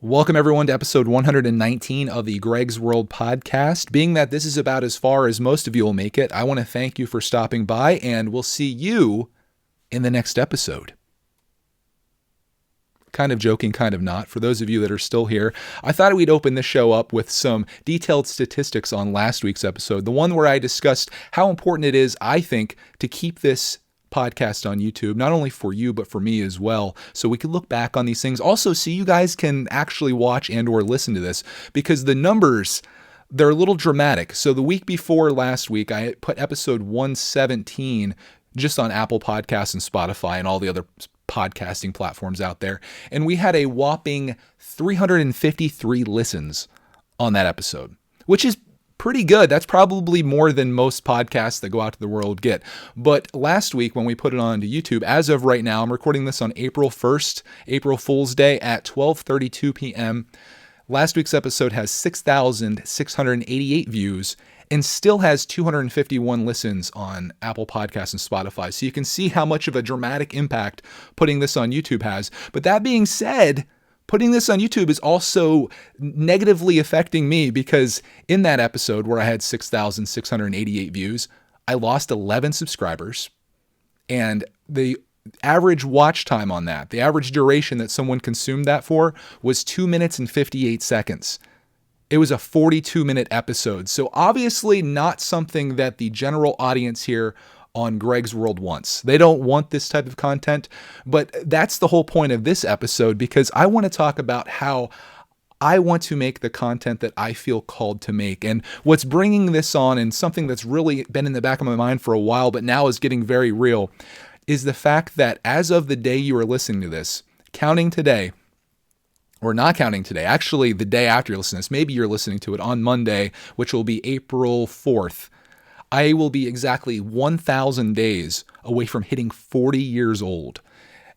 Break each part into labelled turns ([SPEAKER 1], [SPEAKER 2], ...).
[SPEAKER 1] Welcome, everyone, to episode 119 of the Greg's World podcast. Being that this is about as far as most of you will make it, I want to thank you for stopping by, and we'll see you in the next episode. Kind of joking, kind of not. For those of you that are still here, I thought we'd open this show up with some detailed statistics on last week's episode, the one where I discussed how important it is, I think, to keep this podcast on YouTube, not only for you, but for me as well. So we can look back on these things. Also, so you guys can actually watch and or listen to this, because the numbers, they're a little dramatic. So the week before last week, I put episode 117 just on Apple Podcasts and Spotify and all the other podcasting platforms out there. And we had a whopping 353 listens on that episode, which is pretty good. That's probably more than most podcasts that go out to the world get. But last week when we put it on to YouTube, as of right now, I'm recording this on April 1st, April Fool's Day at 12:32 p.m. Last week's episode has 6,688 views and still has 251 listens on Apple Podcasts and Spotify. So you can see how much of a dramatic impact putting this on YouTube has. But that being said, putting this on YouTube is also negatively affecting me, because in that episode where I had 6,688 views, I lost 11 subscribers, and the average watch time on that, the average duration that someone consumed that for, was 2 minutes and 58 seconds. It was a 42-minute episode. So obviously not something that the general audience here on Greg's World wants. They don't want this type of content, but that's the whole point of this episode, because I want to talk about how I want to make the content that I feel called to make. And what's bringing this on, and something that's really been in the back of my mind for a while, but now is getting very real, is the fact that as of the day you are listening to this, counting today, or not counting today, actually the day after you're listening to this, maybe you're listening to it on Monday, which will be April 4th, I will be exactly 1,000 days away from hitting 40 years old.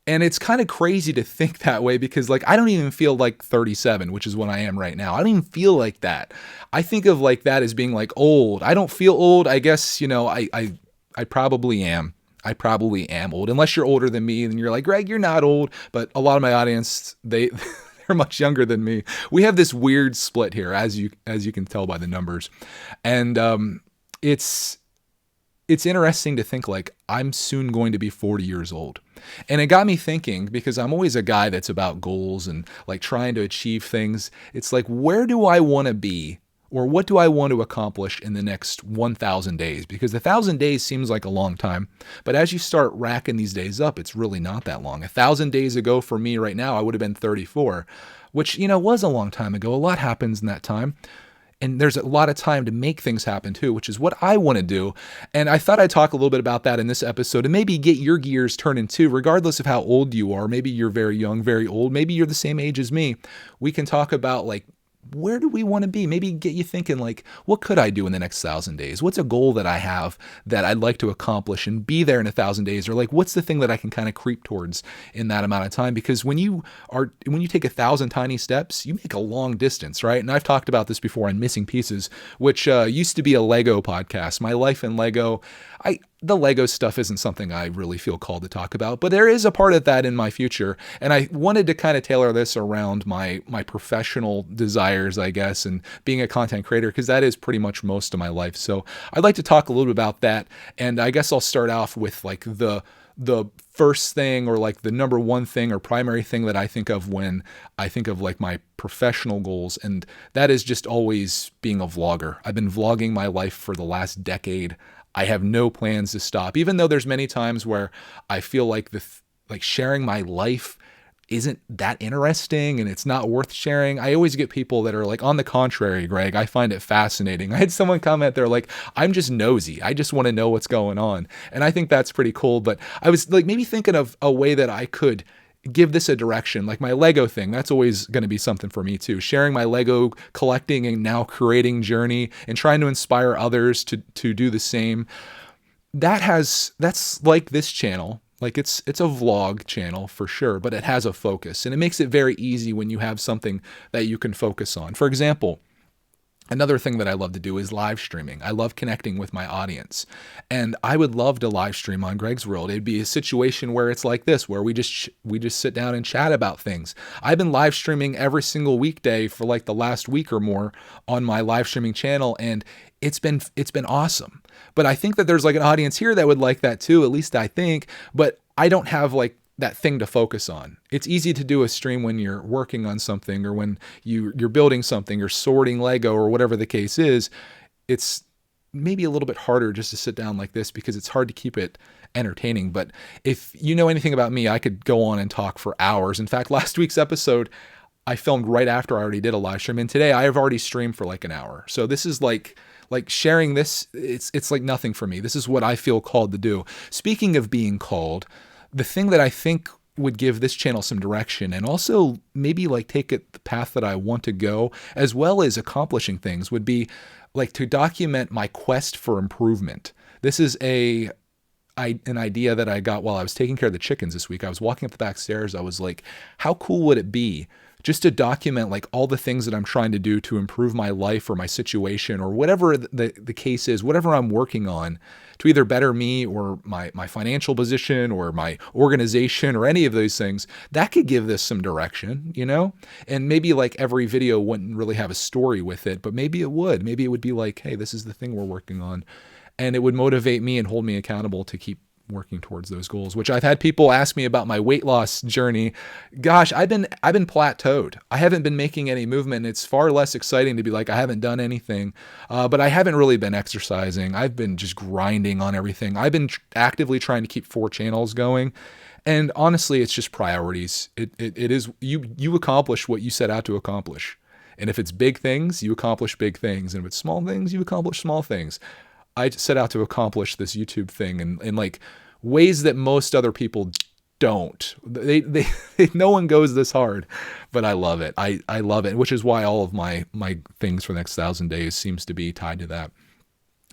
[SPEAKER 1] And it's kind of crazy to think that way, because I don't even feel like 37, which is what I am right now. I don't even feel like that. I think of that as being old. I don't feel old. I guess, I probably am. I probably am old, unless you're older than me and you're like, Greg, you're not old. But a lot of my audience, they're much younger than me. We have this weird split here, as you can tell by the numbers. And, it's interesting to think I'm soon going to be 40 years old. And it got me thinking, because I'm always a guy that's about goals and trying to achieve things. It's where do I want to be, or what do I want to accomplish in the next 1,000 days? Because 1,000 days seems like a long time, but as you start racking these days up, it's really not that long. 1,000 days ago for me right now, I would have been 34, which, was a long time ago. A lot happens in that time. And there's a lot of time to make things happen too, which is what I want to do. And I thought I'd talk a little bit about that in this episode, and maybe get your gears turning too, regardless of how old you are. Maybe you're very young, very old. Maybe you're the same age as me. We can talk about where do we want to be? Maybe get you thinking what could I do in the next 1,000 days? What's a goal that I have that I'd like to accomplish and be there in 1,000 days? Or what's the thing that I can kind of creep towards in that amount of time? Because when you take 1,000 tiny steps, you make a long distance, right? And I've talked about this before on Missing Pieces, which used to be a Lego podcast. My life in Lego. The Lego stuff isn't something I really feel called to talk about, but there is a part of that in my future. And I wanted to kind of tailor this around my professional desires, I guess, and being a content creator, because that is pretty much most of my life. So I'd like to talk a little bit about that. And I guess I'll start off with the first thing, or the number one thing or primary thing that I think of when I think of my professional goals. And that is just always being a vlogger. I've been vlogging my life for the last decade. I have no plans to stop, even though there's many times where I feel like sharing my life isn't that interesting and it's not worth sharing. I always get people that are on the contrary, Greg, I find it fascinating. I had someone comment, they're I'm just nosy. I just want to know what's going on. And I think that's pretty cool. But I was maybe thinking of a way that I could give this a direction, my Lego thing. That's always going to be something for me too. Sharing my Lego collecting and now creating journey, and trying to inspire others to do the same. That's like this channel. It's a vlog channel for sure, but it has a focus, and it makes it very easy when you have something that you can focus on. For example, Another thing that I love to do is live streaming. I love connecting with my audience. And I would love to live stream on Greg's World. It'd be a situation where it's like this, where we just sit down and chat about things. I've been live streaming every single weekday for like the last week or more on my live streaming channel, and it's been awesome. But I think that there's like an audience here that would like that too, at least I think, but I don't have like that thing to focus on. It's easy to do a stream when you're working on something, or when you're building something, or sorting Lego, or whatever the case is. It's maybe a little bit harder just to sit down like this because it's hard to keep it entertaining. But if you know anything about me, I could go on and talk for hours. In fact, last week's episode, I filmed right after I already did a live stream, and today I have already streamed for like an hour. So this is like sharing this, it's like nothing for me. This is what I feel called to do. Speaking of being called, the thing that I think would give this channel some direction, and also maybe like take it the path that I want to go, as well as accomplishing things, would be like to document my quest for improvement. This is an idea that I got while I was taking care of the chickens this week. I was walking up the back stairs. I was like, how cool would it be just to document like all the things that I'm trying to do to improve my life or my situation, or whatever the case is, whatever I'm working on to either better me or my financial position or my organization or any of those things. That could give this some direction, you know? And maybe like every video wouldn't really have a story with it, but maybe it would. Maybe it would be like, hey, this is the thing we're working on. And it would motivate me and hold me accountable to keep working towards those goals, which I've had people ask me about my weight loss journey. Gosh, I've been plateaued. I haven't been making any movement. It's far less exciting to be like, I haven't done anything, but I haven't really been exercising. I've been just grinding on everything. I've been actively trying to keep 4 channels going. And honestly, it's just priorities. It is, you accomplish what you set out to accomplish. And if it's big things, you accomplish big things. And if it's small things, you accomplish small things. I set out to accomplish this YouTube thing in like ways that most other people don't. They no one goes this hard, but I love it. I love it, which is why all of my things for the next 1,000 days seems to be tied to that.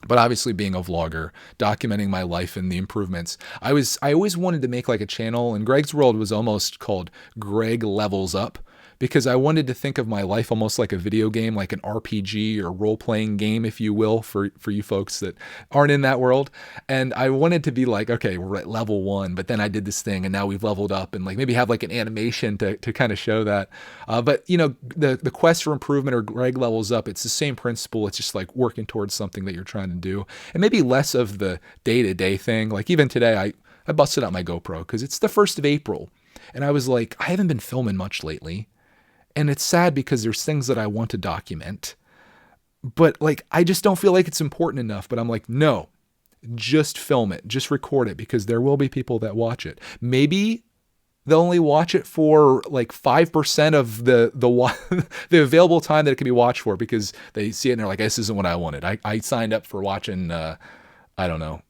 [SPEAKER 1] But obviously, being a vlogger, documenting my life and the improvements, I always wanted to make like a channel, and Greg's World was almost called Greg Levels Up, because I wanted to think of my life almost like a video game, like an RPG or role-playing game, if you will, for you folks that aren't in that world. And I wanted to be like, okay, we're at level 1, but then I did this thing and now we've leveled up, and like maybe have like an animation to kind of show that. But you know, the quest for improvement, or Greg Levels Up, it's the same principle. It's just like working towards something that you're trying to do, and maybe less of the day-to-day thing. Like even today, I busted out my GoPro because it's the 1st of April. And I was like, I haven't been filming much lately. And it's sad because there's things that I want to document, but like, I just don't feel like it's important enough. But I'm like, no, just film it, just record it, because there will be people that watch it. Maybe they'll only watch it for like 5% of the the available time that it can be watched for, because they see it and they're like, this isn't what I wanted. I signed up for watching, I don't know,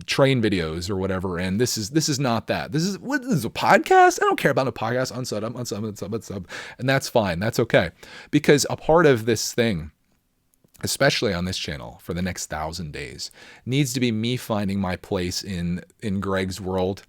[SPEAKER 1] train videos or whatever, and this is not that. This is a podcast. I don't care about a podcast. Unsub, and that's fine. That's okay, because a part of this thing, especially on this channel for the next 1,000 days, needs to be me finding my place in Greg's World.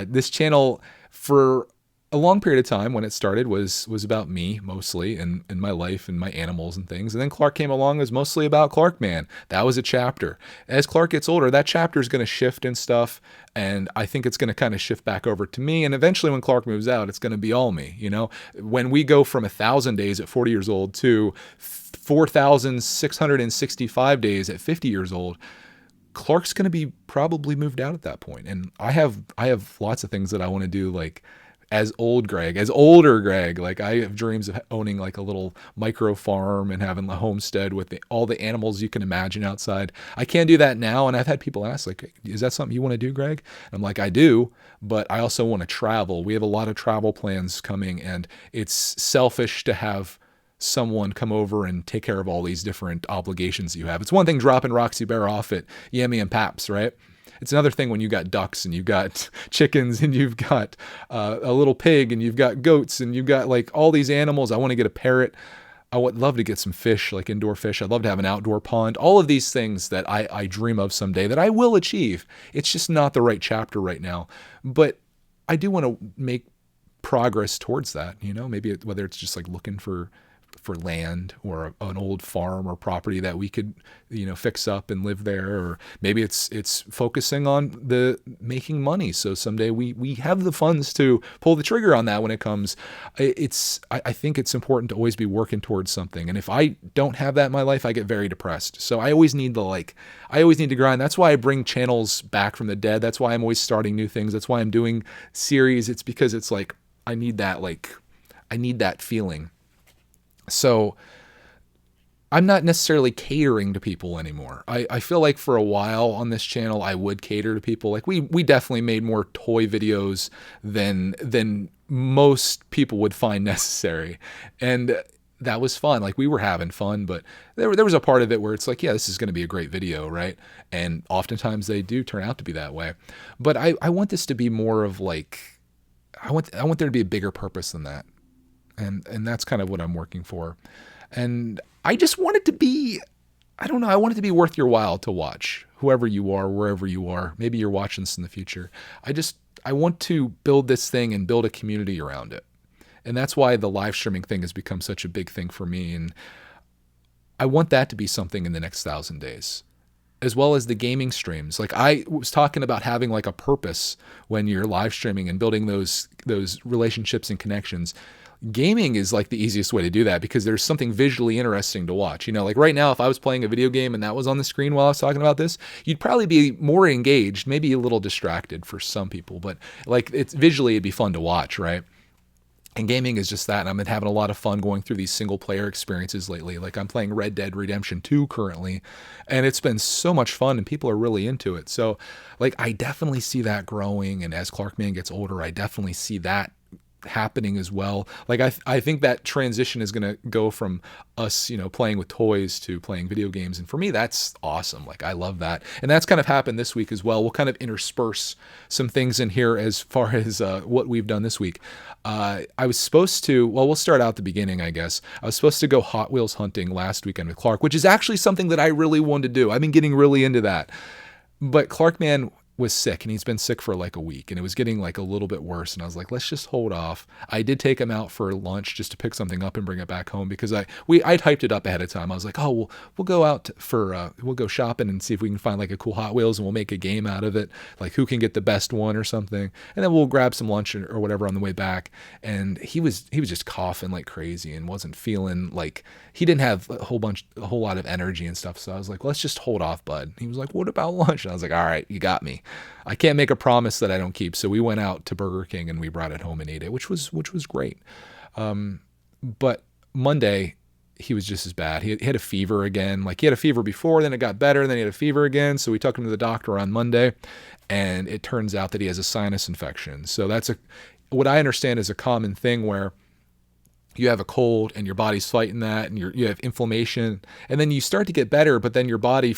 [SPEAKER 1] This channel, for a long period of time when it started, was about me mostly, and my life and my animals and things. And then Clark came along, it was mostly about Clark Man. That was a chapter. As Clark gets older, that chapter is going to shift and stuff, and I think it's going to kind of shift back over to me. And eventually when Clark moves out, it's going to be all me. You know, when we go from 1,000 days at 40 years old to 4,665 days at 50 years old, Clark's going to be probably moved out at that point. And I have lots of things that I want to do, like as older Greg. Like I have dreams of owning like a little micro farm and having a homestead with all the animals you can imagine outside. I can't do that now. And I've had people ask, like, is that something you want to do, Greg? And I'm like, I do, but I also want to travel. We have a lot of travel plans coming, and it's selfish to have someone come over and take care of all these different obligations you have. It's one thing dropping Roxy Bear off at Yummy and Paps, right? It's another thing when you got ducks and you've got chickens and you've got a little pig and you've got goats and you've got like all these animals. I want to get a parrot. I would love to get some fish, like indoor fish. I'd love to have an outdoor pond. All of these things that I dream of someday that I will achieve. It's just not the right chapter right now. But I do want to make progress towards that, you know, maybe whether it's just like looking for for land or an old farm or property that we could, fix up and live there. Or maybe it's focusing on the making money. So someday we have the funds to pull the trigger on that when it comes. I think it's important to always be working towards something. And if I don't have that in my life, I get very depressed. So I always need to grind. That's why I bring channels back from the dead. That's why I'm always starting new things. That's why I'm doing series. It's because it's like, I need that feeling. So I'm not necessarily catering to people anymore. I feel like for a while on this channel, I would cater to people. Like we definitely made more toy videos than most people would find necessary. And that was fun. Like we were having fun, but there was a part of it where it's like, yeah, this is going to be a great video, right? And oftentimes they do turn out to be that way. But I want this to be more of like, I want there to be a bigger purpose than that. And that's kind of what I'm working for. And I just want it to be, I don't know, I want it to be worth your while to watch, whoever you are, wherever you are. Maybe you're watching this in the future. I want to build this thing and build a community around it. And that's why the live streaming thing has become such a big thing for me. And I want that to be something in the next 1,000 days, as well as the gaming streams. Like I was talking about having like a purpose when you're live streaming and building those relationships and connections. Gaming is like the easiest way to do that because there's something visually interesting to watch. Like right now, if I was playing a video game and that was on the screen while I was talking about this, you'd probably be more engaged, maybe a little distracted for some people, but like it's visually, it'd be fun to watch, right? And gaming is just that. And I've been having a lot of fun going through these single player experiences lately. Like I'm playing Red Dead Redemption 2 currently, and it's been so much fun and people are really into it. So like, I definitely see that growing. And as Clarkman gets older, I definitely see that happening as well. Like I think that transition is going to go from us, playing with toys to playing video games. And for me, that's awesome. Like I love that. And that's kind of happened this week as well. We'll kind of intersperse some things in here as far as what we've done this week. I was supposed to, we'll start out the beginning, I guess. I was supposed to go Hot Wheels hunting last weekend with Clark, which is actually something that I really wanted to do. I've been getting really into that. But Clarkman was sick, and he's been sick for like a week, and it was getting like a little bit worse. And I was like, let's just hold off. I did take him out for lunch just to pick something up and bring it back home because I'd hyped it up ahead of time. I was like, oh, we'll go out we'll go shopping and see if we can find like a cool Hot Wheels and we'll make a game out of it. Like who can get the best one or something. And then we'll grab some lunch or whatever on the way back. And he was just coughing like crazy and wasn't feeling like, he didn't have a whole lot of energy and stuff. So I was like, let's just hold off, bud. He was like, what about lunch? And I was like, all right, you got me. I can't make a promise that I don't keep. So we went out to Burger King and we brought it home and ate it, which was great. But Monday, he was just as bad. He had a fever again. Like he had a fever before, then it got better, and then he had a fever again. So we took him to the doctor on Monday, and it turns out that he has a sinus infection. So that's what I understand is a common thing where you have a cold and your body's fighting that, and you have inflammation, and then you start to get better, but then your body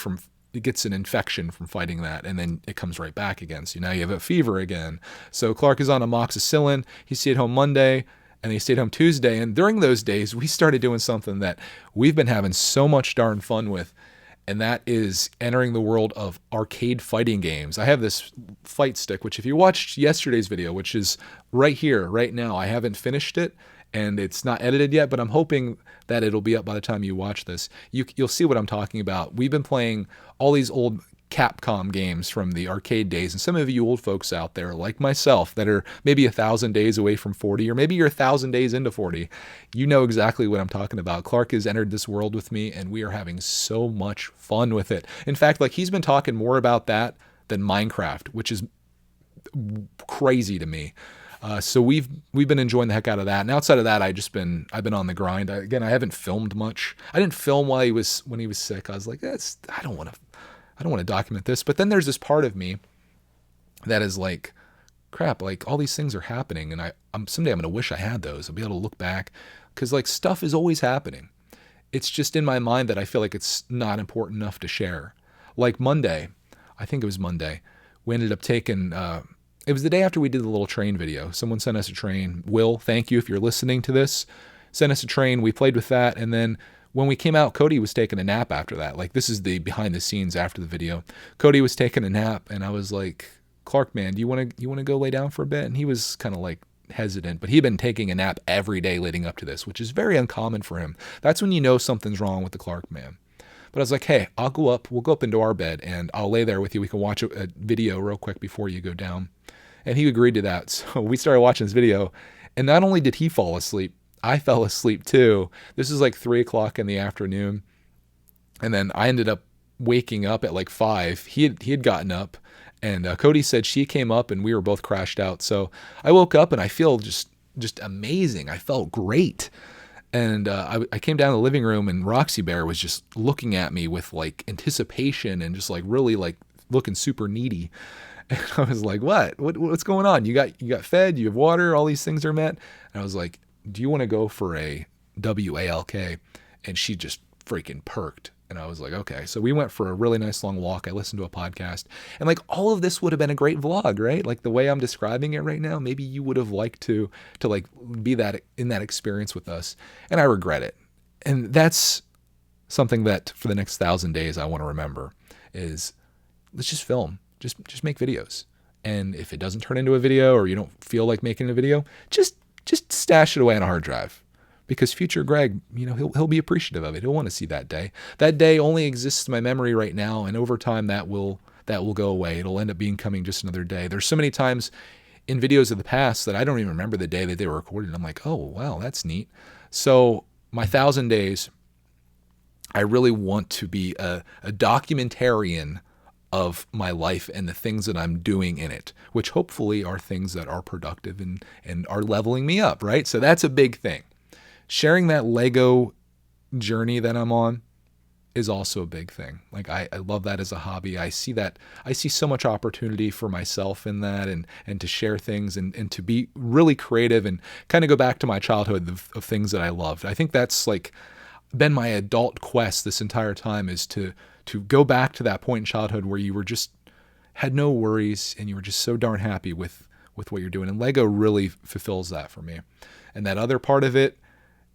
[SPEAKER 1] it gets an infection from fighting that, and then it comes right back again. So now you have a fever again. So Clark is on amoxicillin. He stayed home Monday, and he stayed home Tuesday. And during those days, we started doing something that we've been having so much darn fun with, and that is entering the world of arcade fighting games. I have this fight stick, which if you watched yesterday's video, which is right here, right now, I haven't finished it, and it's not edited yet, but I'm hoping that it'll be up by the time you watch this. You'll see what I'm talking about. We've been playing all these old Capcom games from the arcade days, and some of you old folks out there like myself that are maybe 1,000 days away from 40, or maybe you're 1,000 days into 40, you know exactly what I'm talking about. Clark has entered this world with me, and we are having so much fun with it. In fact, like he's been talking more about that than Minecraft, which is crazy to me. So we've been enjoying the heck out of that. And outside of that, I've been on the grind. I haven't filmed much. I didn't film when he was sick. I was like, I don't want to document this. But then there's this part of me that is like, crap, like all these things are happening. And someday I'm going to wish I had those. I'll be able to look back, because like stuff is always happening. It's just in my mind that I feel like it's not important enough to share. Like Monday, I think it was Monday, we ended up taking, it was the day after we did the little train video. Someone sent us a train. Will, thank you if you're listening to this. Sent us a train. We played with that. And then when we came out, Cody was taking a nap after that. Like this is the behind the scenes after the video. Cody was taking a nap, and I was like, Clark, man, do you want to go lay down for a bit? And he was kind of like hesitant, but he'd been taking a nap every day leading up to this, which is very uncommon for him. That's when you know something's wrong with the Clark man. But I was like, hey, we'll go up into our bed and I'll lay there with you. We can watch a video real quick before you go down. And he agreed to that. So we started watching this video, and not only did he fall asleep, I fell asleep too. This is like 3 o'clock in the afternoon. And then I ended up waking up at like 5. He had gotten up, and Cody said she came up and we were both crashed out. So I woke up and I feel just amazing. I felt great. And I came down to the living room, and Roxy Bear was just looking at me with like anticipation and just like really like looking super needy. And I was like, what's going on? You got fed, you have water, all these things are met. And I was like, do you want to go for a WALK? And she just freaking perked. And I was like, okay. So we went for a really nice long walk. I listened to a podcast, and like all of this would have been a great vlog, right? Like the way I'm describing it right now, maybe you would have liked to like be that in that experience with us. And I regret it. And that's something that for the next 1,000 days I want to remember is let's just film, just make videos. And if it doesn't turn into a video, or you don't feel like making a video, just stash it away on a hard drive. Because future Greg, he'll be appreciative of it. He'll want to see that day. That day only exists in my memory right now, and over time that will go away. It'll end up becoming just another day. There's so many times in videos of the past that I don't even remember the day that they were recorded. I'm like, oh wow, that's neat. So my 1,000 days, I really want to be a documentarian of my life and the things that I'm doing in it, which hopefully are things that are productive and are leveling me up, right? So that's a big thing. Sharing that Lego journey that I'm on is also a big thing. Like I love that as a hobby. I see so much opportunity for myself in that, and to share things and to be really creative and kind of go back to my childhood of things that I loved. I think that's like been my adult quest this entire time, is to go back to that point in childhood where you were just had no worries and you were just so darn happy with what you're doing. And Lego really fulfills that for me. And that other part of it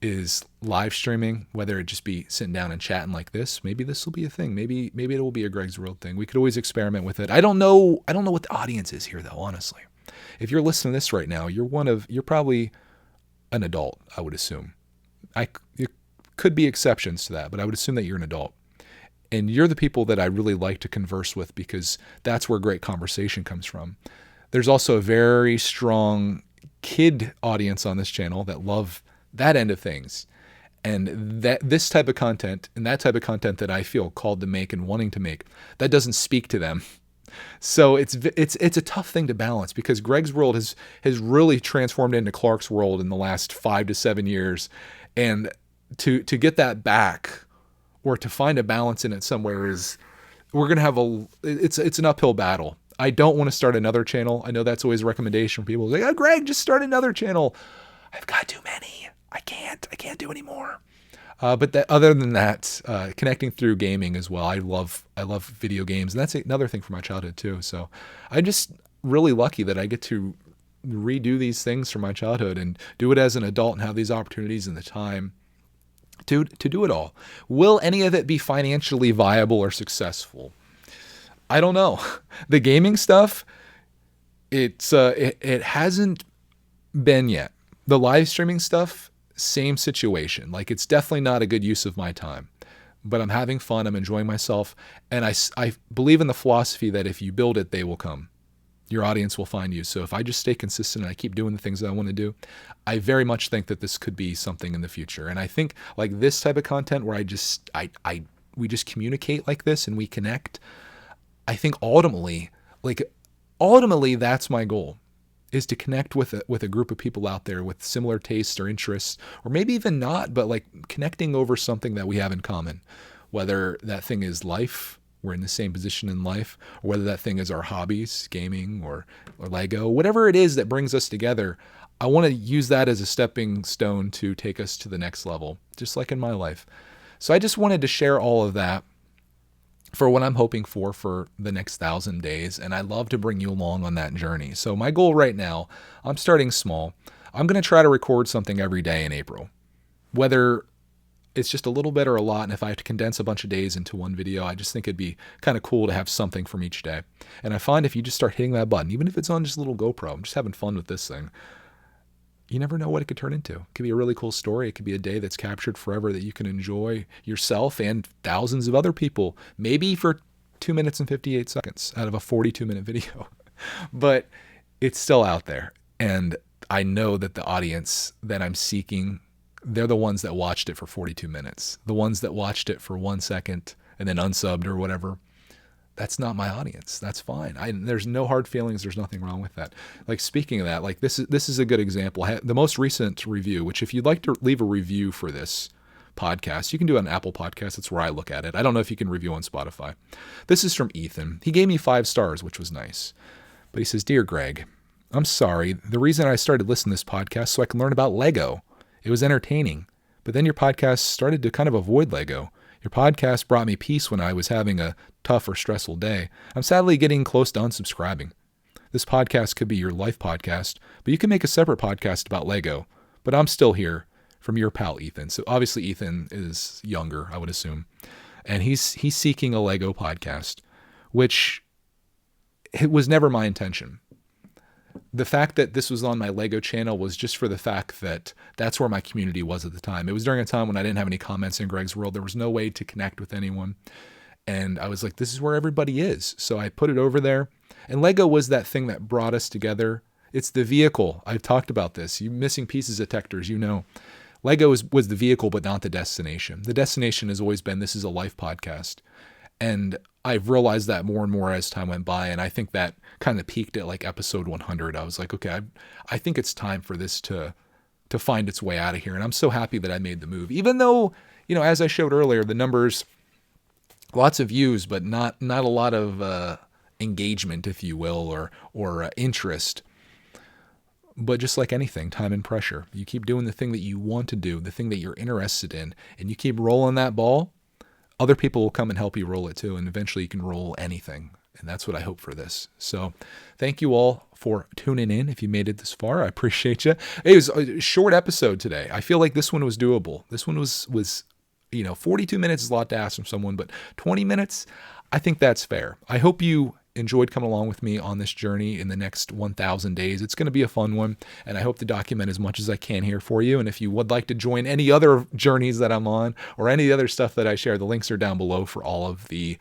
[SPEAKER 1] is live streaming, whether it just be sitting down and chatting like this. Maybe this will be a thing. Maybe it will be a Greg's World thing. We could always experiment with it. I don't know what the audience is here though, honestly. If you're listening to this right now, you're probably an adult, I would assume. There could be exceptions to that, but I would assume that you're an adult. And you're the people that I really like to converse with, because that's where great conversation comes from. There's also a very strong kid audience on this channel that love that end of things, and that this type of content and that type of content that I feel called to make and wanting to make, that doesn't speak to them. So it's a tough thing to balance, because Greg's World has really transformed into Clark's World in the last 5 to 7 years, and to get that back, or to find a balance in it somewhere, is we're gonna have it's an uphill battle. I don't want to start another channel. I know that's always a recommendation from people. Like, oh, Greg, just start another channel. I've got too many. I can't do anymore. But other than that, connecting through gaming as well. I love video games, and that's another thing from my childhood too. So I'm just really lucky that I get to redo these things from my childhood and do it as an adult, and have these opportunities and the time to do it all. Will any of it be financially viable or successful? I don't know. The gaming stuff, it hasn't been yet. The live streaming stuff, same situation. Like, it's definitely not a good use of my time, but I'm having fun. I'm enjoying myself. And I believe in the philosophy that if you build it, they will come. Your audience will find you. So if I just stay consistent and I keep doing the things that I want to do, I very much think that this could be something in the future. And I think like this type of content where we just communicate like this and we connect, I think ultimately that's my goal, is to connect with a group of people out there with similar tastes or interests, or maybe even not, but like connecting over something that we have in common, whether that thing is life, we're in the same position in life, or whether that thing is our hobbies, gaming or Lego, whatever it is that brings us together. I want to use that as a stepping stone to take us to the next level, just like in my life. So I just wanted to share all of that for what I'm hoping for the next 1,000 days. And I'd love to bring you along on that journey. So my goal right now, I'm starting small. I'm going to try to record something every day in April, whether it's just a little bit or a lot. And if I have to condense a bunch of days into one video, I just think it'd be kind of cool to have something from each day. And I find if you just start hitting that button, even if it's on just a little GoPro, I'm just having fun with this thing, you never know what it could turn into. It could be a really cool story. It could be a day that's captured forever that you can enjoy yourself and thousands of other people, maybe for 2 minutes and 58 seconds out of a 42-minute video. But it's still out there. And I know that the audience that I'm seeking, they're the ones that watched it for 42 minutes. The ones that watched it for 1 second and then unsubbed or whatever. That's not my audience. That's fine. There's no hard feelings. There's nothing wrong with that. Like, speaking of that, like this is a good example. The most recent review, which if you'd like to leave a review for this podcast, you can do it on Apple Podcasts. That's where I look at it. I don't know if you can review on Spotify. This is from Ethan. He gave me 5 stars, which was nice. But he says, "Dear Greg, I'm sorry. The reason I started listening to this podcast so I can learn about Lego. It was entertaining. But then your podcast started to kind of avoid Lego. Your podcast brought me peace when I was having a tough or stressful day. I'm sadly getting close to unsubscribing. This podcast could be your life podcast, but you can make a separate podcast about Lego. But I'm still here, from your pal Ethan." So obviously Ethan is younger, I would assume. And he's seeking a Lego podcast, which it was never my intention. The fact that this was on my Lego channel was just for the fact that that's where my community was at the time. It was during a time when I didn't have any comments in Greg's World. There was no way to connect with anyone. And I was like, this is where everybody is. So I put it over there. And Lego was that thing that brought us together. It's the vehicle. I've talked about this. You missing pieces detectors, you know. Lego was the vehicle, but not the destination. The destination has always been, this is a life podcast. And I've realized that more and more as time went by. And I think that kind of peaked at like episode 100. I was like, okay, I think it's time for this to find its way out of here. And I'm so happy that I made the move, even though, you know, as I showed earlier, the numbers, lots of views, but not a lot of engagement, if you will, or interest. But just like anything, time and pressure, you keep doing the thing that you want to do, the thing that you're interested in, and you keep rolling that ball, other people will come and help you roll it too. And eventually you can roll anything. And that's what I hope for this. So thank you all for tuning in. If you made it this far, I appreciate you. It was a short episode today. I feel like this one was doable. This one was, 42 minutes is a lot to ask from someone, but 20 minutes, I think that's fair. I hope you enjoyed coming along with me on this journey in the next 1,000 days. It's going to be a fun one, and I hope to document as much as I can here for you. And if you would like to join any other journeys that I'm on or any other stuff that I share, the links are down below for all of the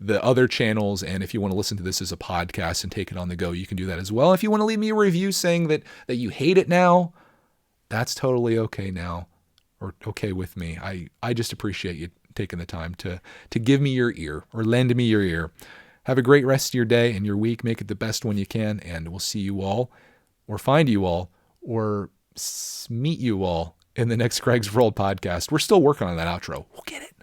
[SPEAKER 1] other channels. And if you want to listen to this as a podcast and take it on the go, you can do that as well. If you want to leave me a review saying that you hate it now, that's totally okay now, or okay with me. I just appreciate you taking the time to give me your ear or lend me your ear. Have a great rest of your day and your week. Make it the best one you can, and we'll see you all, or find you all, or meet you all in the next Greg's World podcast. We're still working on that outro. We'll get it.